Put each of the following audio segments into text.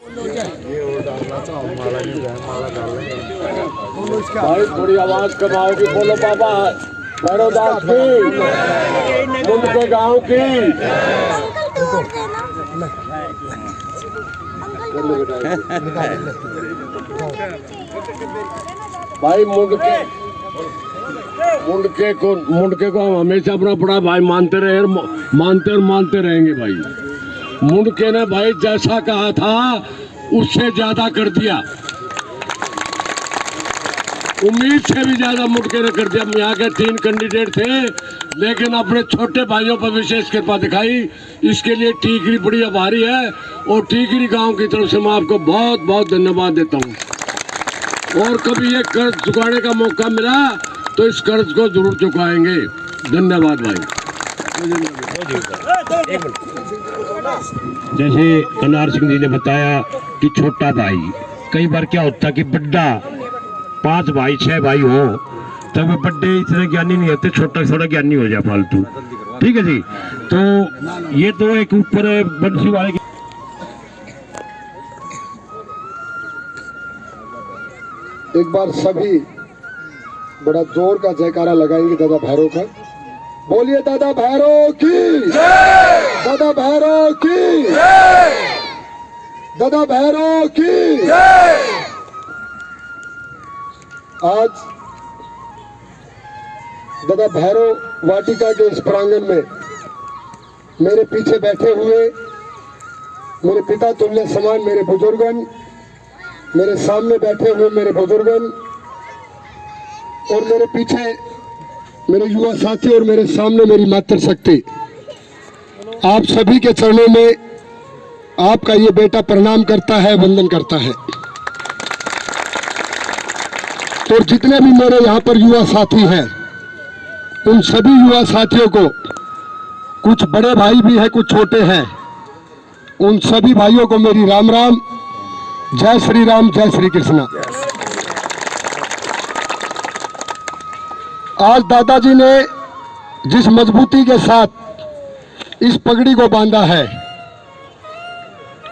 भाई थोड़ी आवाज कमाओगी, बोलो बाबा भैरवदास की, मुंड के गांव की। भाई मुंड के को हम हमेशा अपना बड़ा भाई मानते रहे और मानते रहेंगे भाई। मुंड के ने भाई जैसा कहा था उससे ज्यादा कर दिया, उम्मीद से भी ज्यादा मुंडके ने कर दिया। यहाँ के 3 कैंडिडेट थे लेकिन अपने छोटे भाइयों पर विशेष कृपा दिखाई, इसके लिए टीकरी बड़ी आभारी है और टीकरी गांव की तरफ से मैं आपको बहुत बहुत धन्यवाद देता हूँ। और कभी ये कर्ज चुकाने का मौका मिला तो इस कर्ज को जरूर चुकाएंगे। धन्यवाद भाई। जैसे अनार सिंह जी ने बताया कि छोटा भाई, कई बार क्या होता कि बड्डा 5 भाई 6 भाई हो तब तो बड्डे इतने ज्ञानी नहीं होते, छोटा थोड़ा ज्ञानी हो जाए फालतू। ठीक है जी, तो ये तो एक ऊपर बंसी वाले एक बार सभी बड़ा जोर का जयकारा लगाएंगे दादा भैरव का। बोलिए दादा भैरव की, दादा भैरव की, दादा भैरव की। आज दादा भैरव वाटिका के इस प्रांगण में मेरे पीछे बैठे हुए मेरे पिता तुल्य समान मेरे बुजुर्गन, मेरे सामने बैठे हुए मेरे बुजुर्गन और मेरे पीछे मेरे युवा साथी और मेरे सामने मेरी मातृशक्ति, आप सभी के चरणों में आपका ये बेटा प्रणाम करता है, वंदन करता है। और जितने भी मेरे यहाँ पर युवा साथी हैं, उन सभी युवा साथियों को, कुछ बड़े भाई भी हैं कुछ छोटे हैं, उन सभी भाइयों को मेरी राम राम, जय श्री राम, जय श्री कृष्णा। आज दादाजी ने जिस मजबूती के साथ इस पगड़ी को बांधा है,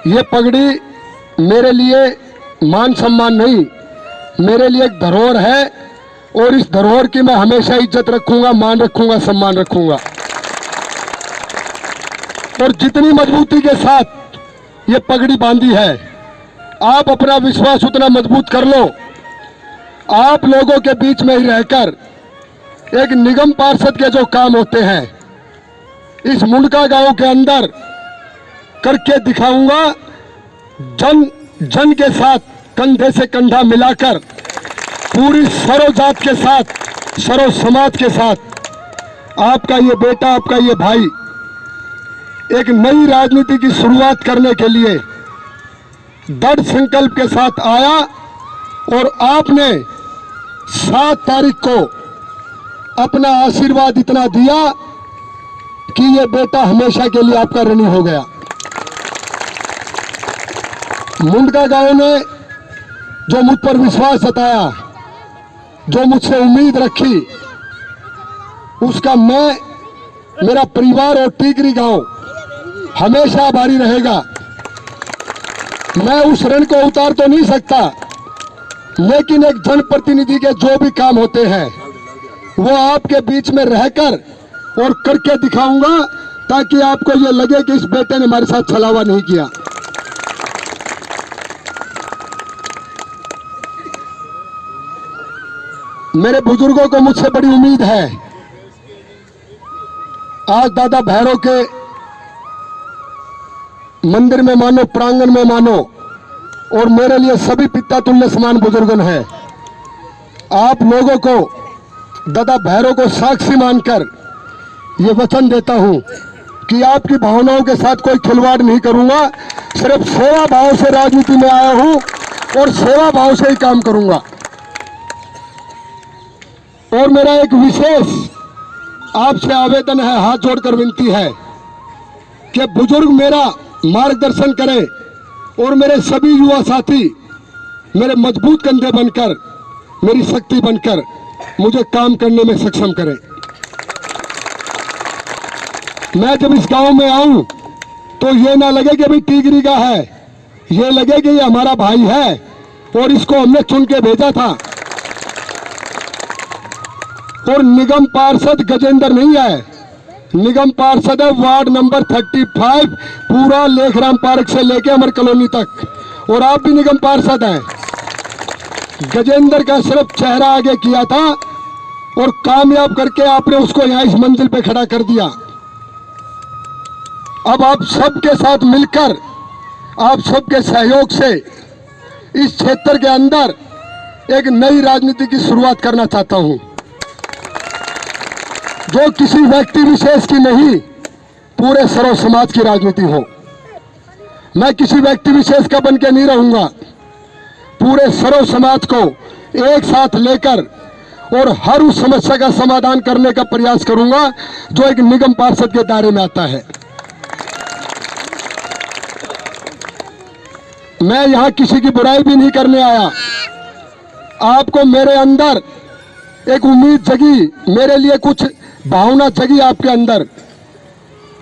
ये पगड़ी मेरे लिए मान सम्मान नहीं, मेरे लिए एक धरोहर है और इस धरोहर की मैं हमेशा इज्जत रखूंगा, मान रखूंगा, सम्मान रखूंगा। और जितनी मजबूती के साथ ये पगड़ी बांधी है, आप अपना विश्वास उतना मजबूत कर लो। आप लोगों के बीच में ही रहकर एक निगम पार्षद के जो काम होते हैं इस मुंडका गांव के अंदर करके दिखाऊंगा। जन जन के साथ कंधे से कंधा मिलाकर पूरी सरो जात के साथ, सरो समाज के साथ आपका ये बेटा, आपका ये भाई एक नई राजनीति की शुरुआत करने के लिए दृढ़ संकल्प के साथ आया और आपने 7 तारीख को अपना आशीर्वाद इतना दिया कि ये बेटा हमेशा के लिए आपका ऋणी हो गया। मुंडका गांव ने जो मुझ पर विश्वास जताया, जो मुझसे उम्मीद रखी, उसका मैं, मेरा परिवार और टीकरी गांव हमेशा आभारी रहेगा। मैं उस ऋण को उतार तो नहीं सकता, लेकिन एक जनप्रतिनिधि के जो भी काम होते हैं वो आपके बीच में रहकर और करके दिखाऊंगा, ताकि आपको ये लगे कि इस बेटे ने हमारे साथ छलावा नहीं किया। मेरे बुजुर्गों को मुझसे बड़ी उम्मीद है। आज दादा भैरव के मंदिर में मानो, प्रांगण में मानो, और मेरे लिए सभी पिता तुल्य समान बुजुर्गन है। आप लोगों को दादा भैरव को साक्षी मानकर ये वचन देता हूं कि आपकी भावनाओं के साथ कोई खिलवाड़ नहीं करूंगा। सिर्फ सेवा भाव से राजनीति में आया हूं और सेवा भाव से ही काम करूंगा। और मेरा एक विशेष आपसे आवेदन है, हाथ जोड़कर विनती है कि बुजुर्ग मेरा मार्गदर्शन करें और मेरे सभी युवा साथी मेरे मजबूत कंधे बनकर, मेरी शक्ति बनकर मुझे काम करने में सक्षम करें। मैं जब इस गांव में आऊं तो ये ना लगे कि अभी टीकरी का है, ये लगे कि ये हमारा भाई है और इसको हमने चुन के भेजा था। और निगम पार्षद गजेंद्र नहीं है, निगम पार्षद है वार्ड नंबर 35, पूरा लेखराम पार्क से लेके अमर कॉलोनी तक। और आप भी निगम पार्षद हैं। गजेंद्र का सिर्फ चेहरा आगे किया था और कामयाब करके आपने उसको यहां इस मंजिल पे खड़ा कर दिया। अब आप सबके साथ मिलकर, आप सबके सहयोग से इस क्षेत्र के अंदर एक नई राजनीति की शुरुआत करना चाहता हूं, जो किसी व्यक्ति विशेष की नहीं, पूरे सर्व समाज की राजनीति हो। मैं किसी व्यक्ति विशेष का बन के नहीं रहूंगा, पूरे सर्व समाज को एक साथ लेकर और हर उस समस्या का समाधान करने का प्रयास करूंगा जो एक निगम पार्षद के दायरे में आता है। मैं यहां किसी की बुराई भी नहीं करने आया। आपको मेरे अंदर एक उम्मीद जगी, मेरे लिए कुछ भावना जगी आपके अंदर,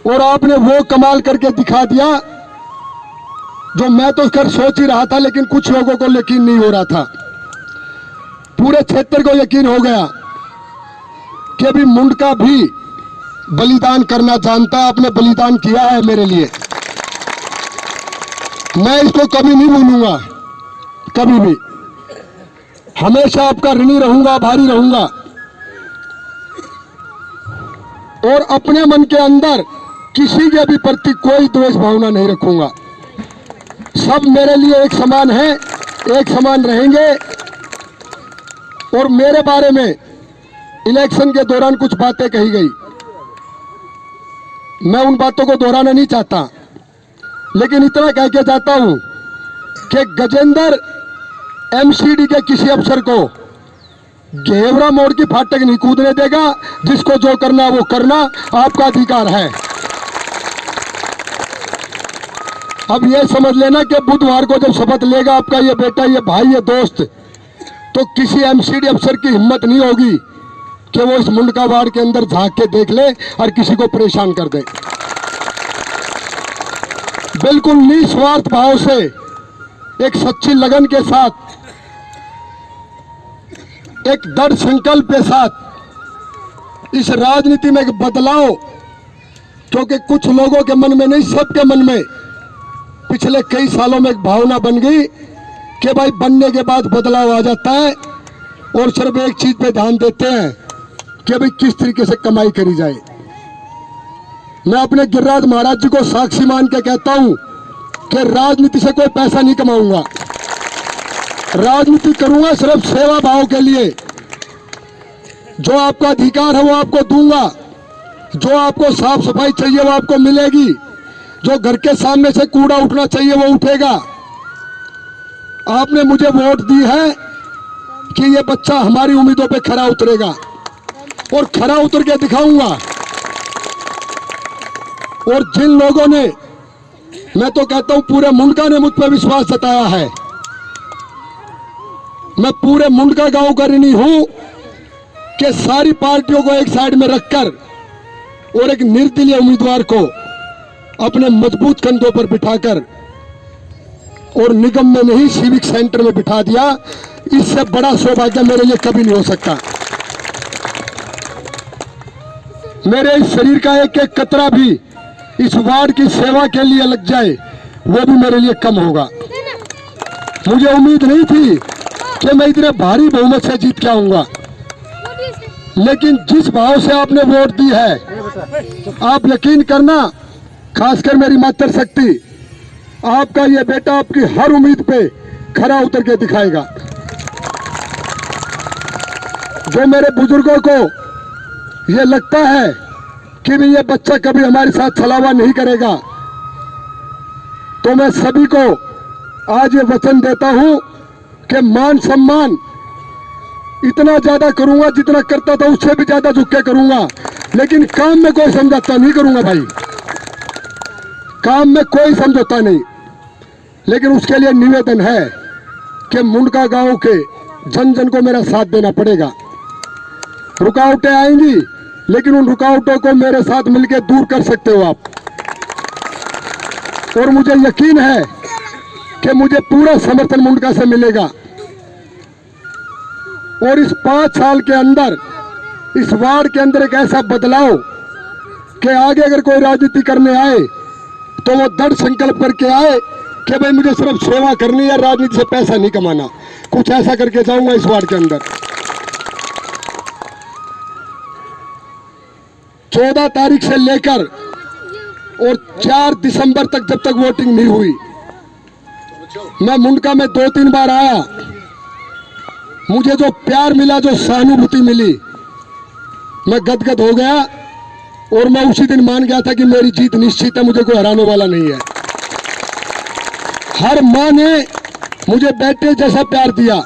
और आपने वो कमाल करके दिखा दिया जो मैं तो कर सोच ही रहा था, लेकिन कुछ लोगों को यकीन नहीं हो रहा था। पूरे क्षेत्र को यकीन हो गया कि अभी मुंडका भी बलिदान करना जानता है, आपने बलिदान किया है मेरे लिए। मैं इसको कभी नहीं भूलूंगा, कभी भी। हमेशा आपका ऋणी रहूंगा, आभारी रहूंगा, और अपने मन के अंदर किसी के भी प्रति कोई द्वेष भावना नहीं रखूंगा। सब मेरे लिए एक समान हैं, एक समान रहेंगे। और मेरे बारे में इलेक्शन के दौरान कुछ बातें कही गई, मैं उन बातों को दोहराना नहीं चाहता, लेकिन इतना कह के जाता हूं कि गजेंद्र एमसीडी के किसी अफसर को घेवरा मोड़ की फाटक नहीं कूदने देगा। जिसको जो करना वो करना, आपका अधिकार है। अब ये समझ लेना कि बुधवार को जब शपथ लेगा आपका ये बेटा, ये भाई, ये दोस्त, तो किसी एमसीडी अफसर की हिम्मत नहीं होगी कि वो इस मुंडका वार्ड के अंदर झांक के देख ले और किसी को परेशान कर दे। बिल्कुल निस्वार्थ भाव से, एक सच्ची लगन के साथ, एक दृढ़ संकल्प के साथ इस राजनीति में एक बदलाव, क्योंकि कुछ लोगों के मन में नहीं, सबके मन में पिछले कई सालों में एक भावना बन गई कि भाई बनने के बाद बदलाव आ जाता है, और सिर्फ एक चीज पे ध्यान देते हैं कि भाई किस तरीके से कमाई करी जाए। मैं अपने गिरिराज महाराज जी को साक्षी मान के कहता हूं कि राजनीति से कोई पैसा नहीं कमाऊंगा, राजनीति करूंगा सिर्फ सेवा भाव के लिए। जो आपका अधिकार है वो आपको दूंगा, जो आपको साफ सफाई चाहिए वो आपको मिलेगी, जो घर के सामने से कूड़ा उठना चाहिए वो उठेगा। आपने मुझे वोट दी है कि ये बच्चा हमारी उम्मीदों पे खरा उतरेगा, और खरा उतर के दिखाऊंगा। और जिन लोगों ने, मैं तो कहता हूं पूरे मुंडका ने मुझ पर विश्वास जताया है, मैं पूरे मुंडका गांव का ऋणी हूं कि सारी पार्टियों को एक साइड में रखकर और एक निर्दलीय उम्मीदवार को अपने मजबूत कंधों पर बिठाकर और निगम में नहीं सिविक सेंटर में बिठा दिया। इससे बड़ा सौभाग्य मेरे लिए कभी नहीं हो सकता। मेरे इस शरीर का एक एक कतरा भी इस वार्ड की सेवा के लिए लग जाए, वो भी मेरे लिए कम होगा। मुझे उम्मीद नहीं थी कि मैं इतने भारी बहुमत से जीत के आऊंगा, लेकिन जिस भाव से आपने वोट दी है, आप यकीन करना, खासकर मेरी मातृशक्ति, आपका ये बेटा आपकी हर उम्मीद पे खरा उतर के दिखाएगा। जो मेरे बुजुर्गों को ये लगता है कि भी ये बच्चा कभी हमारे साथ छलावा नहीं करेगा, तो मैं सभी को आज ये वचन देता हूं कि मान सम्मान इतना ज्यादा करूंगा जितना करता था, उससे भी ज्यादा झुक के करूंगा। लेकिन काम में कोई समझौता नहीं करूंगा भाई, काम में कोई समझौता नहीं। लेकिन उसके लिए निवेदन है कि मुंडका गांव के जन जन को मेरा साथ देना पड़ेगा। रुकावटें आएंगी, लेकिन उन रुकावटों को मेरे साथ मिलकर दूर कर सकते हो आप। और मुझे यकीन है कि मुझे पूरा समर्थन मुंडका से मिलेगा और इस 5 साल के अंदर इस वार्ड के अंदर एक ऐसा बदलाव कि आगे अगर कोई राजनीति करने आए तो वो दृढ़ संकल्प करके आए कि भाई मुझे सिर्फ सेवा करनी है, राजनीति से पैसा नहीं कमाना। कुछ ऐसा करके जाऊंगा इस वार्ड के अंदर। 14 तारीख से लेकर और 4 दिसंबर तक जब तक वोटिंग नहीं हुई, मैं मुंडका में 2-3 बार आया। मुझे जो प्यार मिला, जो सहानुभूति मिली, मैं गदगद हो गया और मैं उसी दिन मान गया था कि मेरी जीत निश्चित है, मुझे कोई हराने वाला नहीं है। हर माँ ने मुझे बेटे जैसा प्यार दिया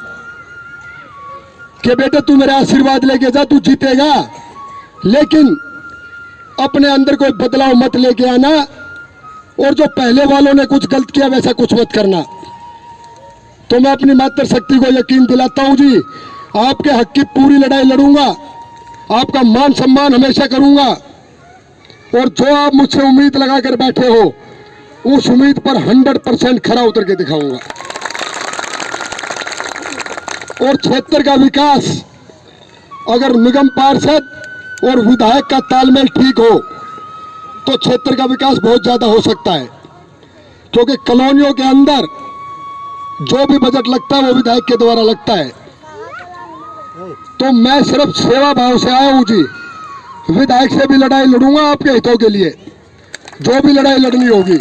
कि बेटे तू मेरा आशीर्वाद लेके जा, तू जीतेगा, लेकिन अपने अंदर कोई बदलाव मत लेके आना और जो पहले वालों ने कुछ गलत किया वैसा कुछ मत करना। तो मैं अपनी मातृशक्ति को यकीन दिलाता हूं जी, आपके हक की पूरी लड़ाई लड़ूंगा, आपका मान सम्मान हमेशा करूंगा और जो आप मुझसे उम्मीद लगाकर बैठे हो उस उम्मीद पर 100% खरा उतर के दिखाऊंगा। और क्षेत्र का विकास अगर निगम पार्षद और विधायक का तालमेल ठीक हो तो क्षेत्र का विकास बहुत ज्यादा हो सकता है, क्योंकि कॉलोनियों के अंदर जो भी बजट लगता है वो विधायक के द्वारा लगता है। तो मैं सिर्फ सेवा भाव से आया हूं जी, विधायक से भी लड़ाई लड़ूंगा आपके हितों के लिए, जो भी लड़ाई लड़नी होगी।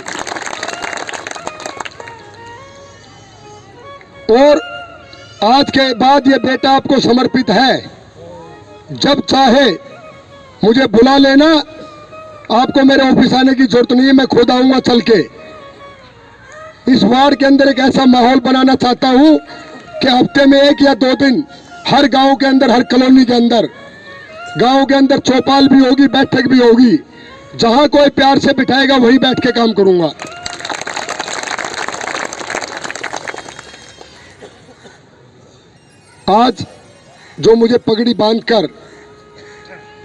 और आज के बाद ये बेटा आपको समर्पित है, जब चाहे मुझे बुला लेना, आपको मेरे ऑफिस आने की जरूरत नहीं है, मैं खुद आऊंगा चल के। इस वार्ड के अंदर एक ऐसा माहौल बनाना चाहता हूं कि हफ्ते में 1 या 2 दिन हर गांव के अंदर, हर कॉलोनी के अंदर, गांव के अंदर चौपाल भी होगी, बैठक भी होगी, जहां कोई प्यार से बिठाएगा वहीं बैठ के काम करूंगा। आज जो मुझे पगड़ी बांधकर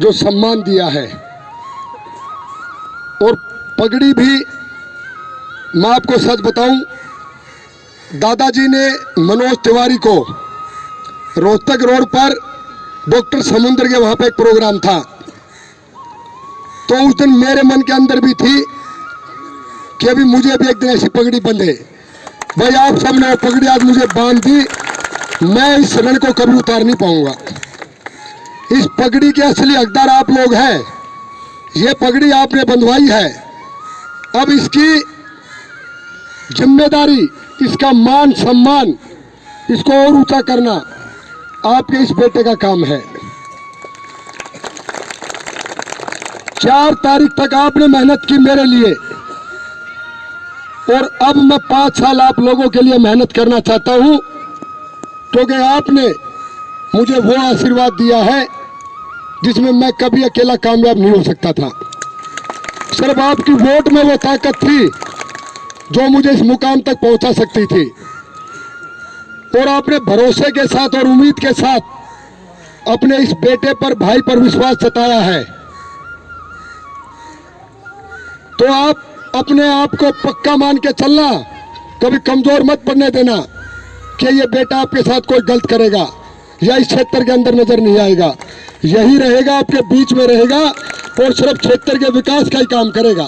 जो सम्मान दिया है, और पगड़ी भी मैं आपको सच बताऊं, दादाजी ने मनोज तिवारी को रोहतक रोड पर डॉक्टर समुद्र के वहां पे एक प्रोग्राम था, तो उस दिन मेरे मन के अंदर भी थी कि अभी मुझे भी एक दिन ऐसी पगड़ी बंधे। भाई आप सबने वो पगड़ी आज मुझे बांध दी, मैं इस रण को कभी उतार नहीं पाऊंगा। इस पगड़ी के असली हकदार आप लोग हैं, ये पगड़ी आपने बंधवाई है, अब इसकी जिम्मेदारी, इसका मान सम्मान, इसको और ऊंचा करना आपके इस बेटे का काम है। 4 तारीख तक आपने मेहनत की मेरे लिए, और अब मैं 5 साल आप लोगों के लिए मेहनत करना चाहता हूं, क्योंकि आपने मुझे वो आशीर्वाद दिया है जिसमें मैं कभी अकेला कामयाब नहीं हो सकता था। सिर्फ आपकी वोट में वो ताकत थी जो मुझे इस मुकाम तक पहुंचा सकती थी, और आपने भरोसे के साथ और उम्मीद के साथ अपने इस बेटे पर, भाई पर विश्वास जताया है। तो आप अपने आप को पक्का मान के चलना, कभी कमजोर मत पड़ने देना कि ये बेटा आपके साथ कोई गलत करेगा या इस क्षेत्र के अंदर नजर नहीं आएगा। यही रहेगा, आपके बीच में रहेगा और सिर्फ क्षेत्र के विकास का ही काम करेगा।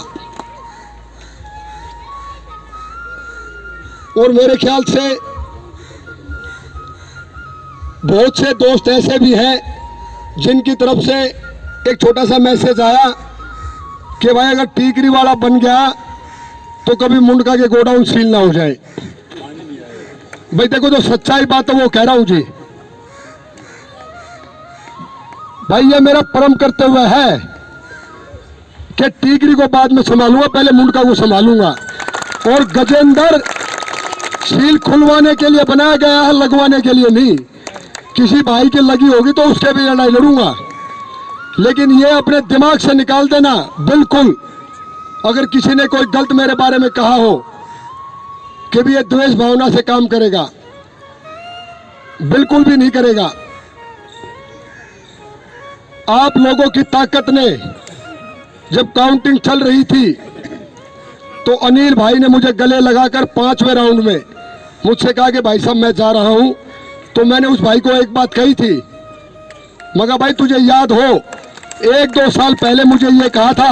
और मेरे ख्याल से बहुत से दोस्त ऐसे भी हैं जिनकी तरफ से एक छोटा सा मैसेज आया कि भाई अगर टीकरी वाला बन गया तो कभी मुंडका के गोडाउन सील ना हो जाए। भाई देखो, जो सच्चाई बात है वो कह रहा हूं जी। भाई ये मेरा परम कर्तव्य है कि टीकरी को बाद में संभालूंगा, पहले मुंडका को संभालूंगा। और गजेंद्र सील खुलवाने के लिए बनाया गया है, लगवाने के लिए नहीं। किसी भाई की लगी होगी तो उसके भी लड़ाई लड़ूंगा, लेकिन ये अपने दिमाग से निकाल देना बिल्कुल। अगर किसी ने कोई गलत मेरे बारे में कहा हो कि भी ये द्वेष भावना से काम करेगा, बिल्कुल भी नहीं करेगा। आप लोगों की ताकत ने जब काउंटिंग चल रही थी तो अनिल भाई ने मुझे गले लगाकर 5वें राउंड में मुझसे कहा कि भाई साहब मैं जा रहा हूं। तो मैंने उस भाई को एक बात कही थी, मगर भाई तुझे याद हो 1-2 साल पहले मुझे ये कहा था,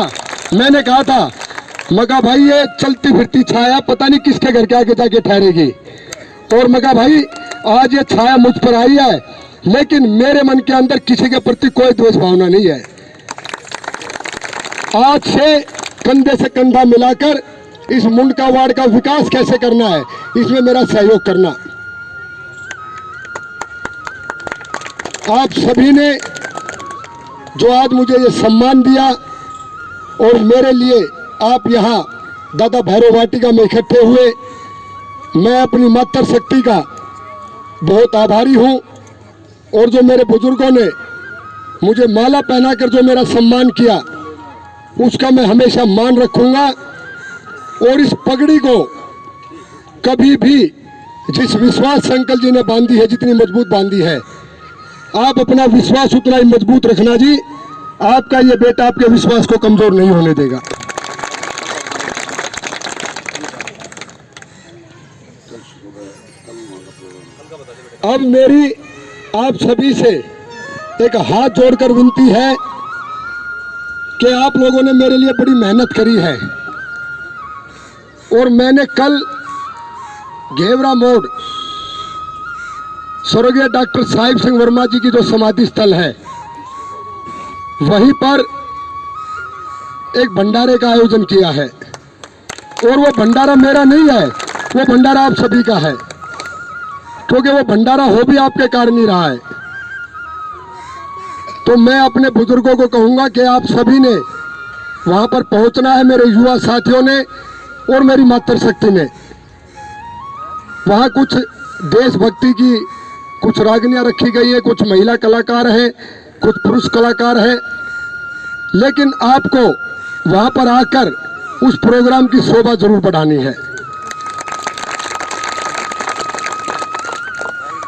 मैंने कहा था मगर भाई ये चलती फिरती छाया पता नहीं किसके घर के आगे जाके ठहरेगी। और मगर भाई आज ये छाया मुझ पर आई है, लेकिन मेरे मन के अंदर किसी के प्रति कोई द्वेष भावना नहीं है। आज से कंधे से कंधा मिलाकर इस मुंडका वार्ड का विकास कैसे करना है, इसमें मेरा सहयोग करना। आप सभी ने जो आज मुझे ये सम्मान दिया और मेरे लिए आप यहाँ दादा भैरव वाटिका में इकट्ठे हुए, मैं अपनी मातृशक्ति का बहुत आभारी हूँ। और जो मेरे बुजुर्गों ने मुझे माला पहनाकर जो मेरा सम्मान किया उसका मैं हमेशा मान रखूंगा। और इस पगड़ी को कभी भी जिस विश्वास से अंकल जी ने बांधी है, जितनी मजबूत बांधी है, आप अपना विश्वास उतना ही मजबूत रखना जी। आपका ये बेटा आपके विश्वास को कमजोर नहीं होने देगा। अब मेरी आप सभी से एक हाथ जोड़कर विनती है कि आप लोगों ने मेरे लिए बड़ी मेहनत करी है। और मैंने कल घेवरा मोड़ स्वर्गीय डॉक्टर साहिब सिंह वर्मा जी की जो समाधि स्थल है, वहीं पर एक भंडारे का आयोजन किया है। और वो भंडारा मेरा नहीं है, वो भंडारा आप सभी का है, क्योंकि वो भंडारा हो भी आपके कारण ही रहा है। तो मैं अपने बुजुर्गों को कहूंगा कि आप सभी ने वहां पर पहुंचना है, मेरे युवा साथियों ने और मेरी मातृशक्ति ने। वहां कुछ देशभक्ति की कुछ रागनियां रखी गई है, कुछ महिला कलाकार हैं, कुछ पुरुष कलाकार हैं, लेकिन आपको वहां पर आकर उस प्रोग्राम की शोभा जरूर बढ़ानी है।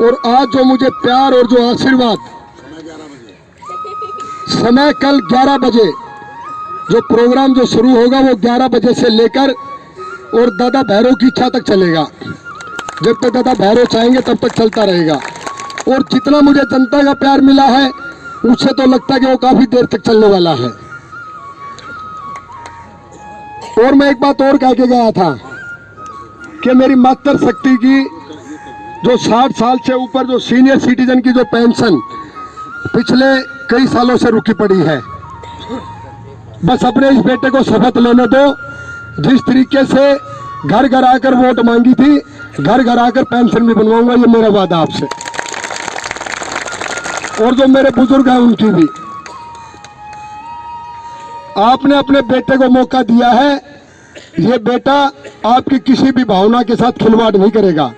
और आज जो मुझे प्यार और जो आशीर्वाद, समय कल 11 बजे जो प्रोग्राम जो शुरू होगा वो 11 बजे से लेकर और दादा भैरव की इच्छा तक चलेगा। जब तक दादा भैरव चाहेंगे तब तक चलता रहेगा। और जितना मुझे जनता का प्यार मिला है उससे तो लगता है कि वो काफी देर तक चलने वाला है। और मैं एक बात और कह के गया था कि मेरी मातृशक्ति की जो 60 साल से ऊपर जो सीनियर सिटीजन की जो पेंशन पिछले कई सालों से रुकी पड़ी है, बस अपने इस बेटे को शपथ लेने दो। जिस तरीके से घर घर आकर वोट मांगी थी, घर घर आकर पेंशन भी बनवाऊंगा, ये मेरा वादा आपसे। और जो मेरे बुजुर्ग हैं उनकी भी। आपने अपने बेटे को मौका दिया है, ये बेटा आपकी किसी भी भावना के साथ खिलवाड़ नहीं करेगा।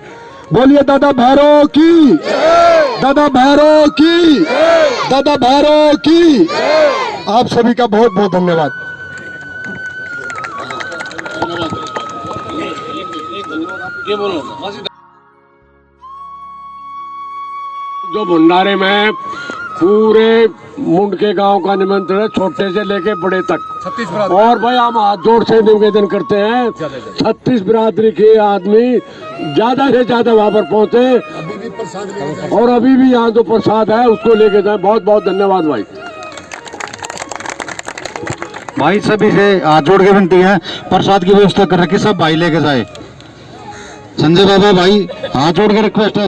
बोलिए दादा भैरव की, दादा भैरव की, दादा भैरव की। आप सभी का बहुत बहुत धन्यवाद। जो भंडारे में पूरे मुंड के गांव का निमंत्रण है, छोटे से लेके बड़े तक। और भाई हम हाथ जोड़ से निवेदन करते हैं 36 बिरादरी के आदमी ज्यादा से ज्यादा वहां पर पहुंचे और अभी भी यहाँ जो प्रसाद है उसको लेके जाए। बहुत बहुत धन्यवाद भाई। भाई सभी से हाथ जोड़ के विनती है, प्रसाद की व्यवस्था कर रखी, सब भाई लेके जाए। संजय बाबा भाई हाथ जोड़ के रिक्वेस्ट है।